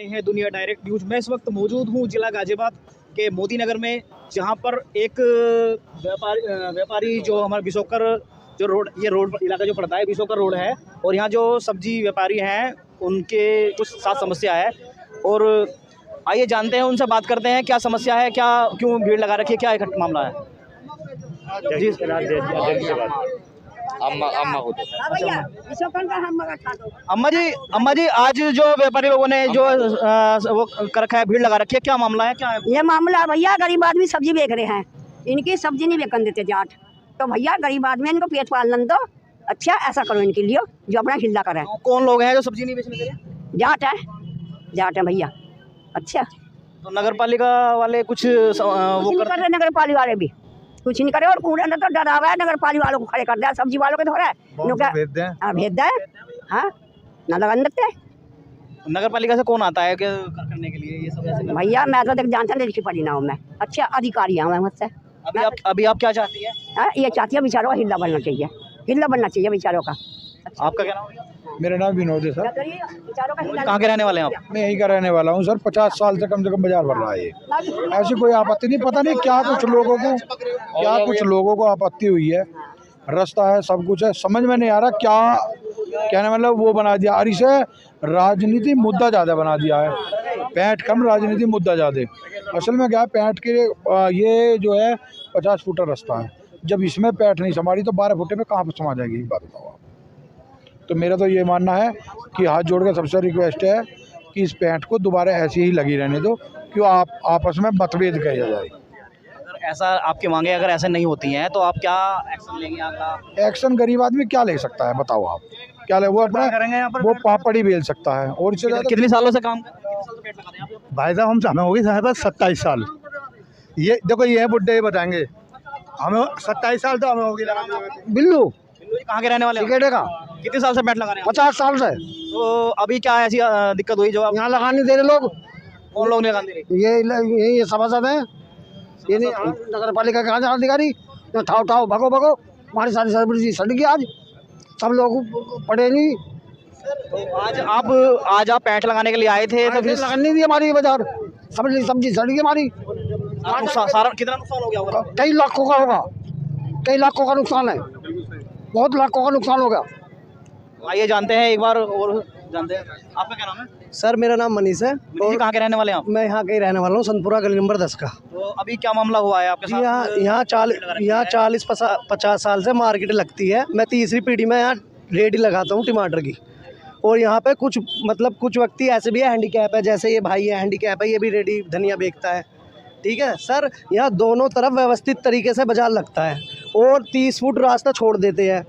रहे हैं दुनिया डायरेक्ट न्यूज। मैं इस वक्त मौजूद हूँ जिला गाजियाबाद के मोदी नगर में, जहाँ पर एक व्यापारी जो हमारा बिशोकर जो रोड, ये रोड इलाका जो पड़ता है बिशोकर रोड है, और यहाँ जो सब्जी व्यापारी हैं उनके कुछ साथ समस्या है। और आइए जानते हैं, उनसे बात करते हैं क्या समस्या है, क्या क्यों भीड़ लगा रखी है, क्या एक मामला है। जी अम्मा जी, आज जो व्यापारी लोगों ने जो वो कर रखा है, भीड़ लगा रखी है, क्या मामला है, क्या है? ये मामला भैया, गरीब आदमी सब्जी बेच रहे हैं, इनकी सब्जी नहीं बेचने देते जाट, तो भैया गरीब आदमी इनको पेट पालन दो, अच्छा ऐसा करो इनके लिए जो अपना हिल्ला करे। कौन लोग हैं जो सब्जी नहीं बेचने दे रहे? जाट है भैया। अच्छा, तो नगर पालिका वाले कुछ वो कर रहे, नगर पालिका वाले भी कुछ नहीं करे, और कूड़े तो डरावा है, नगर पालिका वालों को खड़े कर दिया, सब्जी वालों को धोरा है, भेज दे, हाँ ना लगा देते। नगर पालिका से कौन आता है करने के लिए ये सब ऐसे? भैया मैं तो देख जानता नहीं, लिखी पढ़ी ना हूँ मैं, अच्छा अधिकारी हूँ मैं मुझसे। अभी आप क्या चाहती है? ये चाहती है बेचारों का हिल्ला बनना चाहिए, हिल्ला बनना चाहिए बेचारों का। आपका क्या नाम है? मेरा नाम विनोद है सर। कहाँ के रहने वाले हैं आप? मैं यहीं का रहने वाला हूँ सर। 50 साल से कम बाजार भर रहा है ये। ऐसी कोई आपत्ति नहीं, पता नहीं क्या कुछ लोगों को आपत्ति हुई है। रास्ता है, सब कुछ है, समझ में नहीं आ रहा क्या कहने, मतलब वो बना दिया, और इसे राजनीति मुद्दा ज़्यादा बना दिया है। पैंट कम, राजनीति मुद्दा ज़्यादा। असल में क्या है, पैंट के ये जो है 50 फुट रास्ता है, जब इसमें पैंट नहीं संभाली तो 12 फुटे में कहाँ पर समा जाएगी, बात बताओ आप। तो मेरा तो ये मानना है कि हाथ जोड़ के सबसे रिक्वेस्ट है कि इस पैंट को दोबारा ऐसी ही लगी रहने दो, क्यों आप आपस में मतभेद किया जाए। अगर ऐसा आपकी मांगे अगर ऐसे नहीं होती हैं तो आप क्या एक्शन लेंगे? आपका एक्शन गरीब आदमी क्या ले सकता है, बताओ आप क्या ले? वो अपना करेंगे, वो पापड़ी बेल सकता है। और कितने सालों से काम कर रहे हैं? भाई साहब हमें होगी 27 साल। ये देखो, ये बुड्ढे ही बताएंगे, हमें 27 साल तो हमें होगी। बिल्लू कहाँ के रहने वाले? का कितने साल से बैट लगा रहे हैं? 50 साल से। तो अभी क्या ऐसी दिक्कत हुई जो आप यहाँ लगाने दे रहे लोग? कौन लोग नहीं लगाने दे रहे? ये सभासद है, ये नहीं नगर पालिका के अधिकारी। ठाओ भगो हमारी सारी सर्विस सड़ गई, आज सब लोग पढ़े नहीं। तो आज आप पैंट लगाने के लिए आए थे, तो फिर लगाने दी हमारी बाजार, सब्जी सड़ गई हमारी। सारा कितना नुकसान हो गया होगा? कई लाखों का होगा, कई लाखों का नुकसान है, बहुत लाखों का नुकसान हो गया। आइए जानते हैं एक बार और जानते हैं। आपका क्या नाम है? सर मेरा नाम मनीष है। और कहाँ के रहने वाले हैं आप? मैं यहाँ के ही रहने वाला हूँ, संतपुरा गली नंबर 10 का। तो अभी क्या मामला हुआ है आपके साथ? यहाँ 40-50 साल से मार्केट लगती है। मैं तीसरी पीढ़ी में यहाँ रेडी लगाता हूँ टमाटर की। और यहाँ पे कुछ व्यक्ति ऐसे भी है, हैंडीकैप है, जैसे ये भाई है हैंडीकैप है, ये भी रेडी धनिया बेचता है। ठीक है सर, यहाँ दोनों तरफ व्यवस्थित तरीके से बाजार लगता है, और 30 फुट रास्ता छोड़ देते हैं,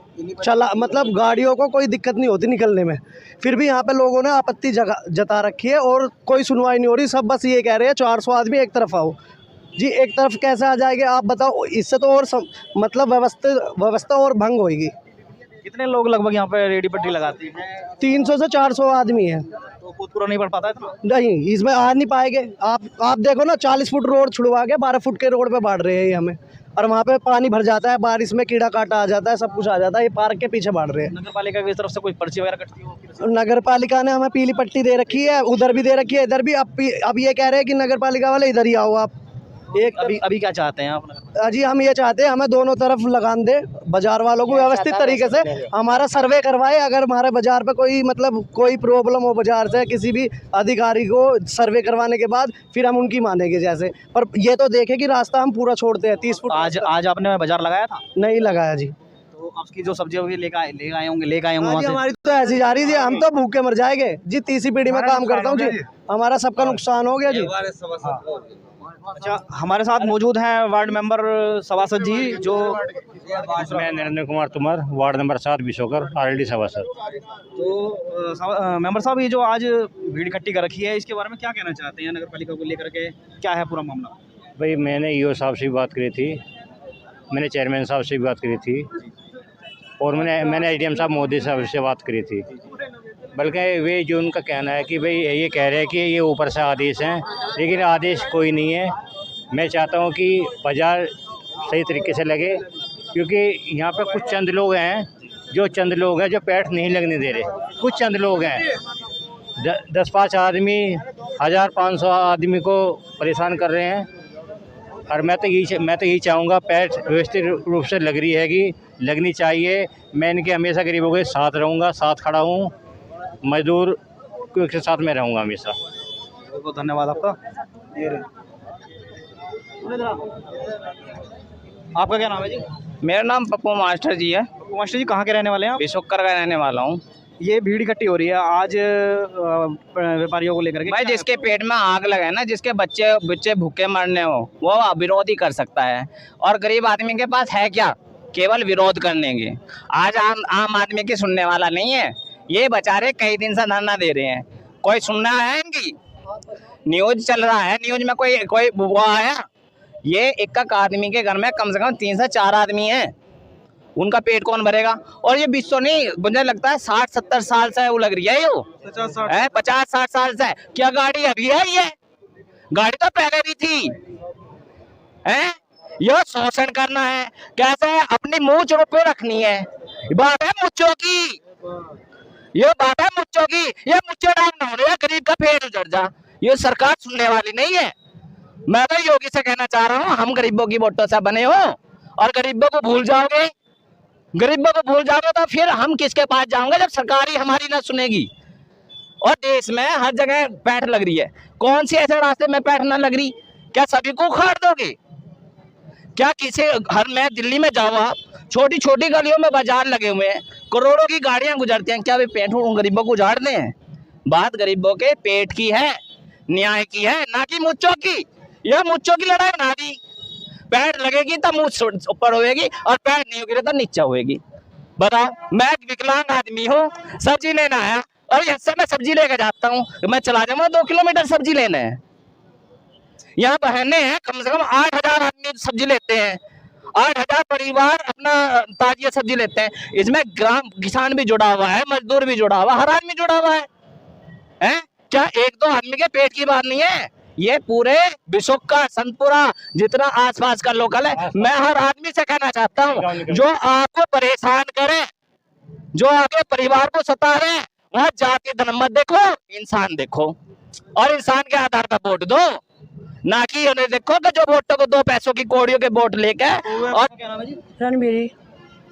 मतलब गाड़ियों को कोई दिक्कत नहीं होती निकलने में। फिर भी यहाँ पे लोगों ने आपत्ति जता रखी है, और कोई सुनवाई नहीं हो रही। सब बस ये कह रहे हैं 400 आदमी एक तरफ आओ। जी एक तरफ कैसे आ जाएंगे आप बताओ? इससे तो और मतलब व्यवस्था और भंग होगी। कितने लोग लगभग यहाँ पे रेडी पट्टी लगाते हैं? 300 से 400 आदमी है। तो खुद पूरा नहीं पड़ पाता है इतना? नहीं, इसमें आ नहीं पाएंगे। आप देखो ना, 40 फुट रोड छुड़वा के 12 फुट के रोड पे बांट रहे हैं ये हमें, और वहाँ पे पानी भर जाता है, बारिश में कीड़ा काटा आ जाता है, सब कुछ आ जाता है। ये पार्क के पीछे बांट रहे हैं। नगर पालिका की तरफ से कोई पर्ची वगैरह कटती हो? नगर पालिका ने हमें पीली पट्टी दे रखी है, उधर भी दे रखी है, इधर भी। अब ये कह रहे हैं कि नगर पालिका वाले इधर ही आओ आप। अभी क्या चाहते हैं आप? जी हम ये चाहते हैं हमें दोनों तरफ लगान दे, बाजार वालों को व्यवस्थित तरीके से हमारा सर्वे करवाए। अगर हमारे बाजार पे कोई प्रॉब्लम हो बाजार से, किसी भी अधिकारी को सर्वे करवाने के बाद फिर हम उनकी मानेंगे जैसे। पर ये तो देखें कि रास्ता हम पूरा छोड़ते हैं 30 फुट। आज आपने बाजार लगाया था? नहीं लगाया जी। तो आपकी जो सब्जी होगी लेके आए होंगे हमारी तो ऐसी जा रही थी, हम तो भूखे मर जाएंगे जी। तीसरी पीढ़ी में काम करता हूँ जी, हमारा सबका नुकसान हो गया जी। अच्छा, हमारे साथ मौजूद हैं वार्ड मेंबर सभासद जी, जो मैं Narendra Kumar Tumar, ward number 7 Bishokar, RLD सभासद। तो मेंबर साहब, ये जो आज भीड़ इकट्ठी कर रखी है, इसके बारे में क्या कहना चाहते हैं? नगर पालिका को लेकर के क्या है पूरा मामला? भाई मैंने EO साहब से भी बात करी थी, मैंने चेयरमैन साहब से भी बात करी थी, और मैंने SDM साहब मोदी साहब से बात करी थी। बल्कि वे जो उनका कहना है कि भाई ये कह रहे हैं कि ये ऊपर से आदेश हैं, लेकिन आदेश कोई नहीं है। मैं चाहता हूँ कि बाज़ार सही तरीके से लगे, क्योंकि यहाँ पे कुछ चंद लोग हैं जो पैठ नहीं लगने दे रहे। कुछ चंद लोग हैं 10-5 आदमी 1500 आदमी को परेशान कर रहे हैं। और मैं तो यही चाहूँगा, पैठ व्यवस्थित रूप से लगनी चाहिए। मैं इनके हमेशा गरीबों के साथ रहूँगा, साथ खड़ा हूँ, मजदूर के साथ में रहूँगा हमेशा। बहुत बहुत धन्यवाद आपका। ये रहे। आपका क्या नाम है जी? मेरा नाम पप्पू मास्टर जी है। पप्पू मास्टर जी कहाँ के रहने वाले हैं आप? विशोकर का रहने वाला हूँ। ये भीड़ इकट्ठी हो रही है आज व्यापारियों को लेकर के। भाई जिसके पेट में आग लगे ना, जिसके बच्चे भूखे मरने हो, वो विरोध ही कर सकता है। और गरीब आदमी के पास है क्या? केवल विरोध करने के। आज आम आदमी की सुनने वाला नहीं है। ये बेचारे कई दिन से धरना दे रहे हैं, कोई सुनना है इनकी? न्यूज चल रहा है, न्यूज में कोई वो आया? ये एक आदमी के घर में कम से कम 3 से 4 आदमी हैं, उनका पेट कौन भरेगा? और ये 20 नहीं, मुझे लगता है 60-70 साल से वो लग रही है, यो 50-60 साल से। क्या गाड़ी अभी है? ये गाड़ी तो पहले भी थी है। यह शोषण करना है, कैसे अपनी मूंछ पे रखनी है। बात है मुच्चों की, ये बात है मुच्चों की। ये मुच्चे डाउन हो रहे हैं, गरीब का पेट उजड़ जा। ये सरकार सुनने वाली नहीं है। मैं तो योगी से कहना चाह रहा हूँ, हम गरीबों की वोटों से बने हो और गरीबों को भूल जाओगे। गरीबों को भूल जाओगे तो फिर हम किसके पास जाओगे जब सरकार ही हमारी ना सुनेगी। और देश में हर जगह पैठ लग रही है, कौन सी ऐसे रास्ते में पैठ ना लग रही? क्या सभी को उखाड़ दोगे? क्या किसी हर मैं दिल्ली में जाऊँ, आप छोटी छोटी गलियों में बाजार लगे हुए हैं, करोड़ों की गाड़ियां गुजरती हैं, क्या वे पेट गरीबों को उजाड़ दें? बात गरीबों के पेट की है, न्याय की है, ना कि मुच्चों की। यह मुच्चों की लड़ाई बना दी। पैर लगेगी तो मुँह ऊपर होएगी और पैर नहीं होगी तो नीचे होएगी। बताओ, मैं एक विकलांग आदमी हूँ, सब्जी लेना है और इससे मैं सब्जी लेकर जाता हूँ, मैं चला जाऊंगा 2 किलोमीटर सब्जी लेने है। यहाँ बहने हैं, कम से कम 8000 आदमी सब्जी लेते हैं, 8000 परिवार अपना ताजी सब्जी लेते हैं। इसमें ग्राम किसान भी जुड़ा हुआ है, मजदूर भी जुड़ा हुआ, हर आदमी जुड़ा हुआ है? क्या 1-2 आदमी के पेट की बात नहीं है? ये पूरे विश्व का संतपुरा जितना आसपास का लोकल है। मैं हर आदमी से कहना चाहता हूँ, जो आपको परेशान करे, जो आपके परिवार को सता रहे, वहाँ जाति धर्म मत देखो, इंसान देखो और इंसान के आधार पर वोट दो, ना कि उन्हें देखो कि जो वोटों को 2 पैसों की कौड़ियों के वोट लेके। और क्या नाम है जी? रणबीरी।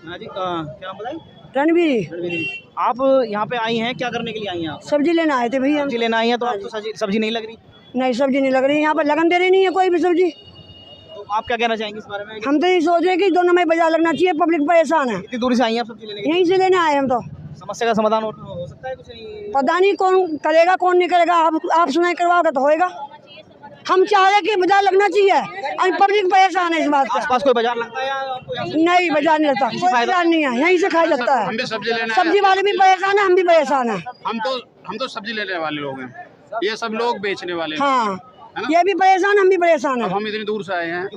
हाँ जी, क्या बताएं? रणबीरी। आप यहाँ पे आई हैं, क्या करने के लिए आई हैं आप? सब्जी लेना आए थे भैया। सब्जी लेना आई हैं, तो आपको सब्जी नहीं लग रही? नहीं, सब्जी नहीं लग रही, यहाँ पर लगन दे रही नहीं है कोई भी सब्जी। तो आप क्या कहना चाहेंगे इस बारे में? हम तो ये सोच रहे हैं कि दोनों में बाजार लगना चाहिए, पब्लिक परेशान है। कितनी दूरी से आई हैं आप सब्जी लेने के लिए? यहीं से लेने आए हम तो। समस्या का समाधान हो सकता है कुछ? नहीं पता नहीं कौन करेगा कौन नहीं करेगा, आप सुनाई करवाओगे तो होएगा। हम चाह रहे कि बाजार लगना चाहिए और पब्लिक परेशान है इस बात का। आसपास कोई बाजार लगता है या आपको यहाँ से? नहीं, बाजार नहीं लगता, कोई बाजार नहीं है, यहीं से खाया जाता है। सब्जी वाले भी परेशान है, हम भी परेशान है। हम तो सब्जी लेने वाले लोग हैं, ये सब लोग बेचने वाले हैं। हाँ, ये भी परेशान, हम भी परेशान अब है। हम इतनी दूर से आए हैं,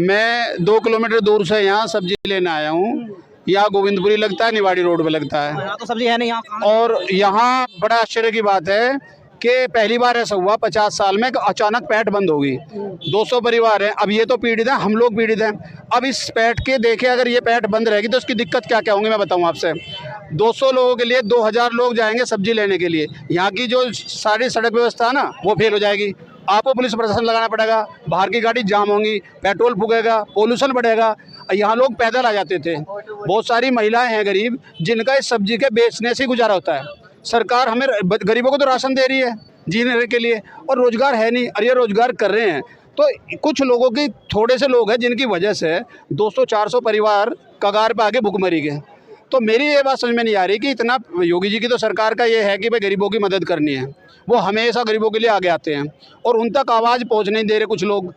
मैं 2 किलोमीटर दूर से यहाँ सब्जी लेने आया हूँ। यहाँ गोविंदपुरी लगता है, निवाड़ी रोड पे लगता है। यहाँ तो सब्जी है नहीं यहाँ। और यहाँ बड़ा आश्चर्य की बात है कि पहली बार ऐसा हुआ 50 साल में कि अचानक पैठ बंद होगी। 200 परिवार हैं, अब ये तो पीड़ित हैं, हम लोग पीड़ित हैं। अब इस पैठ के देखे, अगर ये पैठ बंद रहेगी तो उसकी दिक्कत क्या क्या होंगी मैं बताऊं आपसे। 200 लोगों के लिए 2000 लोग जाएंगे सब्जी लेने के लिए। यहाँ की जो सारी सड़क व्यवस्था है ना, वो फेल हो जाएगी। आपको पुलिस प्रशासन लगाना पड़ेगा, बाहर की गाड़ी जाम होंगी, पेट्रोल फूकेगा, पोल्यूशन बढ़ेगा। यहाँ लोग पैदल आ जाते थे। बहुत सारी महिलाएं हैं गरीब, जिनका इस सब्जी के बेचने से गुजारा होता है। सरकार हमें गरीबों को तो राशन दे रही है जीने के लिए, और रोजगार है नहीं, और ये रोजगार कर रहे हैं। तो कुछ लोगों की, थोड़े से लोग हैं जिनकी वजह से 200-400 परिवार कगार पे आके भुखमरी गए। तो मेरी ये बात समझ में नहीं आ रही कि इतना योगी जी की तो सरकार का ये है कि भाई गरीबों की मदद करनी है, वो हमेशा गरीबों के लिए आगे आते हैं और उन तक आवाज़ पहुँच नहीं दे रहे कुछ लोग।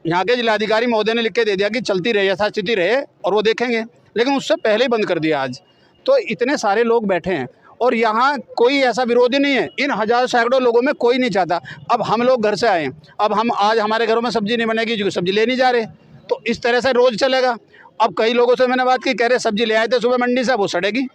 यहाँ के जिलाधिकारी महोदय ने लिख के दे दिया कि चलती रहे, यथास्थिति रहे और वो देखेंगे, लेकिन उससे पहले ही बंद कर दिया आज। तो इतने सारे लोग बैठे हैं और यहाँ कोई ऐसा विरोधी नहीं है। इन हज़ार सैकड़ों लोगों में कोई नहीं चाहता। अब हम लोग घर से आए, अब हम आज हमारे घरों में सब्जी नहीं बनेगी क्योंकि सब्जी ले नहीं जा रहे, तो इस तरह से रोज़ चलेगा। अब कई लोगों से मैंने बात की, कह रहे सब्जी ले आए थे सुबह मंडी से, वो सड़ेगी।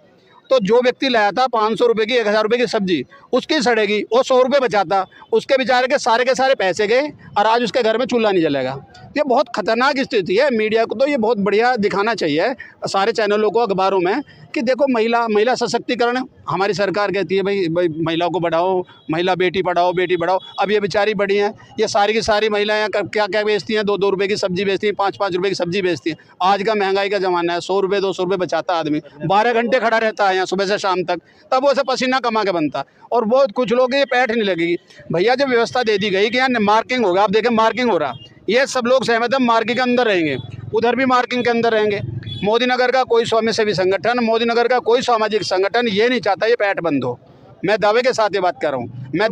तो जो व्यक्ति लाया था 500 रुपये की, 1000 रुपये की सब्जी, उसकी सड़ेगी। वो 100 रुपये बचाता, उसके बेचारे के सारे पैसे गए और आज उसके घर में चूल्हा नहीं जलेगा। ये बहुत खतरनाक स्थिति है। मीडिया को तो ये बहुत बढ़िया दिखाना चाहिए, सारे चैनलों को, अखबारों में, कि देखो महिला सशक्तिकरण हमारी सरकार कहती है भाई महिलाओं को बढ़ाओ, महिला बेटी पढ़ाओ बेटी बढ़ाओ। अब ये बेचारी बड़ी हैं, ये सारी की सारी महिलाएं क्या क्या बेचती हैं, 2-2 रुपये की सब्जी बेचती हैं, 5-5 रुपये की सब्जी बेचती हैं। आज का महंगाई का ज़माना है, 100 रुपये 200 रुपये बचाता आदमी, 12 घंटे खड़ा रहता है यहाँ सुबह से शाम तक, तब वो से पसीना कमा के बनता। और बहुत कुछ लोग ये पैठ नहीं लगेगी। भैया जब व्यवस्था दे दी गई कि यहाँ मार्किंग होगा, आप देखें मार्किंग हो रहा, ये सब लोग सहमत हैं मार्किंग के अंदर रहेंगे, उधर भी मार्किंग के अंदर रहेंगे। मोदी नगर का कोई स्वयंसेवी संगठन, मोदी नगर का कोई सामाजिक संगठन ये नहीं चाहता ये पैठ बंद हो। मैं दावे के साथ ये बात कर रहा हूँ। मैं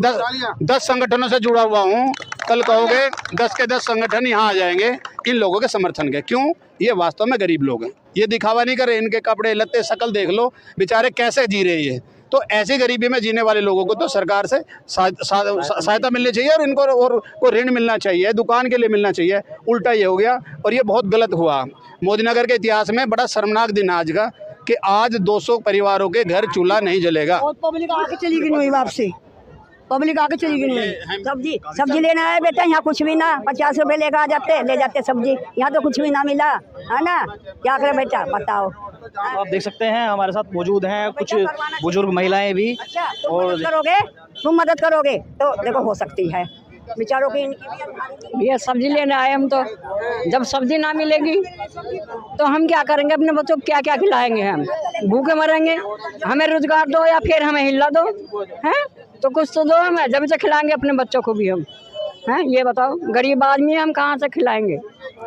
10 संगठनों से जुड़ा हुआ हूँ। कल कहोगे 10 के 10 संगठन यहाँ आ जाएंगे इन लोगों के समर्थन के। क्यों? ये वास्तव में गरीब लोग हैं, ये दिखावा नहीं कर रहे। इनके कपड़े लत्ते शकल देख लो, बेचारे कैसे जी रहे हैं। तो ऐसी गरीबी में जीने वाले लोगों को तो सरकार से सहायता मिलनी चाहिए और इनको और ऋण मिलना चाहिए, दुकान के लिए मिलना चाहिए। उल्टा ये हो गया और ये बहुत गलत हुआ। मोदी नगर के इतिहास में बड़ा शर्मनाक दिन आज का कि आज 200 परिवारों के घर चूल्हा नहीं जलेगा। और पब्लिक आके चली गई नहीं वापसी, पब्लिक आके चली गई नहीं। सब्जी लेना है बेटा, यहाँ कुछ भी ना, 50 रुपए ले जाते सब्जी, यहाँ तो कुछ भी ना मिला है ना। क्या करे बेटा बताओ। आप देख सकते हैं हमारे साथ मौजूद हैं कुछ बुजुर्ग महिलाएं भी। अच्छा तुम मदद करोगे तो देखो हो सकती है बेचारों की। ये सब्जी लेने आए हम, तो जब सब्जी ना मिलेगी तो हम क्या करेंगे? अपने बच्चों को क्या क्या खिलाएंगे? हम भूखे मरेंगे। हमें रोजगार दो या फिर हमें हिला दो, हैं तो कुछ तो दो हमें, जब से खिलाएंगे अपने बच्चों को भी हम, हैं ये बताओ। गरीब आदमी हम कहाँ से खिलाएंगे?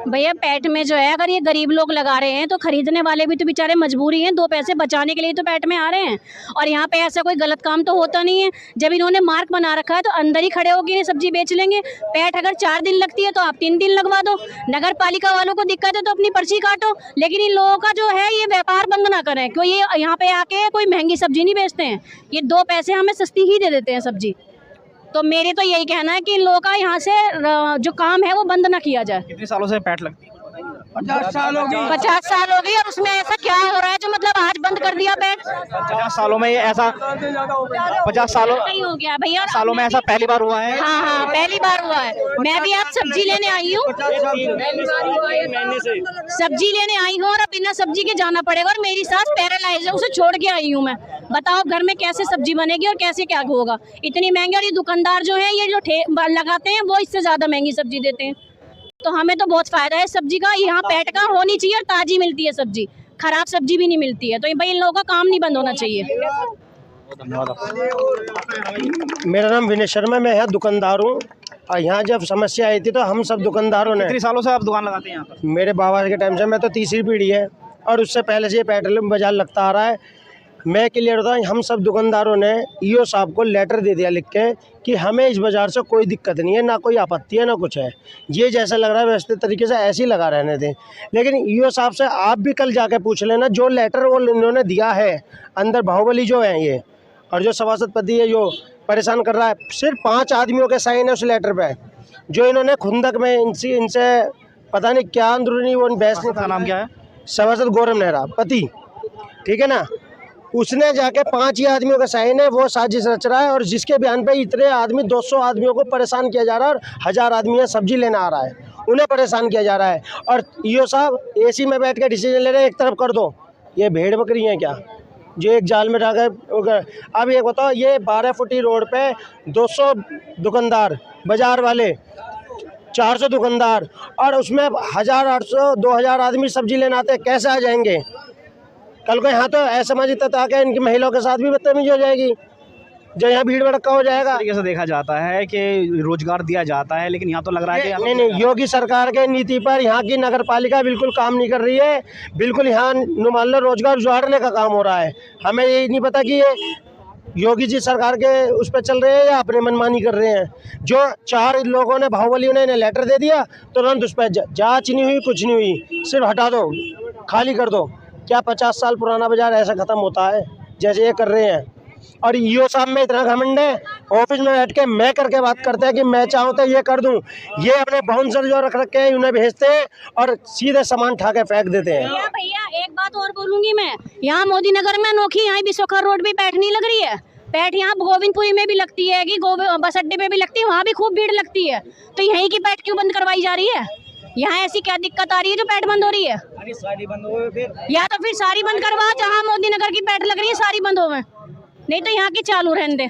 भैया पैठ में जो है, अगर ये गरीब लोग लगा रहे हैं तो खरीदने वाले भी तो बेचारे मजबूरी हैं, 2 पैसे बचाने के लिए तो पैठ में आ रहे हैं। और यहाँ पे ऐसा कोई गलत काम तो होता नहीं है। जब इन्होंने मार्क बना रखा है तो अंदर ही खड़े होकर ये सब्जी बेच लेंगे। पैठ अगर 4 दिन लगती है तो आप 3 दिन लगवा दो। नगर पालिका वालों को दिक्कत है तो अपनी पर्ची काटो, लेकिन इन लोगों का जो है ये व्यापार बंद ना करें। क्यों ये यहाँ पे आके कोई महंगी सब्जी नहीं बेचते हैं, ये 2 पैसे हमें सस्ती ही दे देते हैं सब्जी। तो मेरे तो यही कहना है कि इन लोगों का यहाँ से जो काम है वो बंद ना किया जाए। कितने सालों से पैठ लगती है? 50 साल हो गई। और उसमें ऐसा क्या हो रहा है जो मतलब आज बंद कर दिया पैठ? 50 सालों में ये ऐसा 50 सालों नहीं हो गया भैया, सालों में ऐसा पहली बार हुआ है। हाँ पहली बार हुआ है। मैं भी आज सब्जी लेने आई हूँ, सब्जी लेने आई हूँ और अब बिना सब्जी के जाना पड़ेगा। और मेरी सास पैरालाइज है, उसे छोड़ के आई हूँ मैं। बताओ घर में कैसे सब्जी बनेगी और कैसे क्या होगा? इतनी महंगी। और ये दुकानदार जो है ये जो लगाते हैं वो इससे ज्यादा महंगी सब्जी देते हैं। तो हमें तो बहुत फायदा है सब्जी का। यहाँ पैठ का होनी चाहिए और ताजी मिलती है सब्जी, खराब सब्जी भी नहीं मिलती है। तो भाई इन लोगों का काम नहीं बंद होना चाहिए। मेरा नाम विनय शर्मा, मैं यहाँ दुकानदार हूँ। और यहाँ जब समस्या आई थी तो हम सब दुकानदारों ने। कितने सालों से आप दुकान लगाते हैं यहाँ पर? मेरे बाबा के टाइम से, मैं तो तीसरी पीढ़ी है और उससे पहले से ये पेट्रोलियम बाजार लगता आ रहा है। मैं क्लियर होता हूँ, हम सब दुकानदारों ने ईओ साहब को लेटर दे दिया लिख के कि हमें इस बाज़ार से कोई दिक्कत नहीं है, ना कोई आपत्ति है ना कुछ है। ये जैसा लग रहा है व्यवस्थित तरीके से ऐसे ही लगा रहने दें। लेकिन ईओ साहब से आप भी कल जाके पूछ लेना, जो लेटर वो इन्होंने दिया है अंदर बाहुबली जो है ये, और जो सभासदपति है जो परेशान कर रहा है, सिर्फ 5 आदमियों के साइन है उस लेटर पर, जो इन्होंने खुंदक में इनसे पता नहीं क्या अंदरूनी वो बहस। का नाम क्या है? सभासद गौरव नेहरा पति, ठीक है ना। उसने जाके 5 ही आदमियों का साइन है, वो साजिश रच रहा है। और जिसके बयान पे इतने आदमी 200 आदमियों को परेशान किया जा रहा है और 1000 आदमी सब्जी लेना आ रहा है, उन्हें परेशान किया जा रहा है। और ईओ साहब एसी में बैठ के डिसीजन ले रहे हैं, एक तरफ कर दो। ये भेड़ बकरी हैं क्या जो एक जाल में डाकर? अब ये बताओ, ये 12 फुटी रोड पे 200 दुकानदार, बाजार वाले 400 दुकानदार, और उसमें 1000, 800, 2000 आदमी सब्जी लेने आते हैं, कैसे आ जाएंगे? कल को यहाँ तो असामाजिक तत्व आके इनकी महिलाओं के साथ भी बदतमीजी हो जाएगी, जो यहाँ भीड़ भड़का हो जाएगा। तरीके से देखा जाता है कि रोजगार दिया जाता है, लेकिन यहाँ तो लग रहा है कि नहीं, योगी सरकार के नीति पर यहाँ की नगर पालिका बिल्कुल काम नहीं कर रही है। बिल्कुल यहाँ मान लो रोजगार उजाड़ने का काम हो रहा है। हमें ये नहीं पता कि ये योगी जी सरकार के उस पर चल रहे हैं या अपने मनमानी कर रहे हैं। जो 4 लोगों ने बाहुबली ने लेटर दे दिया, तुरंत उस पर जाँच नहीं हुई, कुछ नहीं हुई, सिर्फ हटा दो, खाली कर दो। क्या 50 साल पुराना बाजार ऐसा ख़त्म होता है जैसे ये कर रहे हैं? और ईओ साहब में इतना घमंड है, ऑफिस में बैठ के मैं करके बात करते हैं कि मैं चाहूँ तो ये कर दूँ। ये अपने बाउंसर जो रख रखे हैं उन्हें भेजते हैं और सीधे सामान उठा के फेंक देते हैं। भैया एक बात और बोलूँगी मैं, यहाँ मोदी नगर में अनोखी, यहाँ विश्वकर रोड भी पैठ नहीं लग रही है। पैठ यहाँ गोविंदपुरी में भी लगती है कि बस अड्डे पे भी लगती है, वहाँ भी खूब भीड़ लगती है। तो यहीं की पैठ क्यों बंद करवाई जा रही है? यहाँ ऐसी क्या दिक्कत आ रही है जो पैट बंद हो रही है? सारी बंद हो गए फिर या तो फिर सारी बंद करवा, जहाँ मोदी नगर की पैट लग रही है सारी बंद हो गए, नहीं तो यहाँ की चालू रहने दे।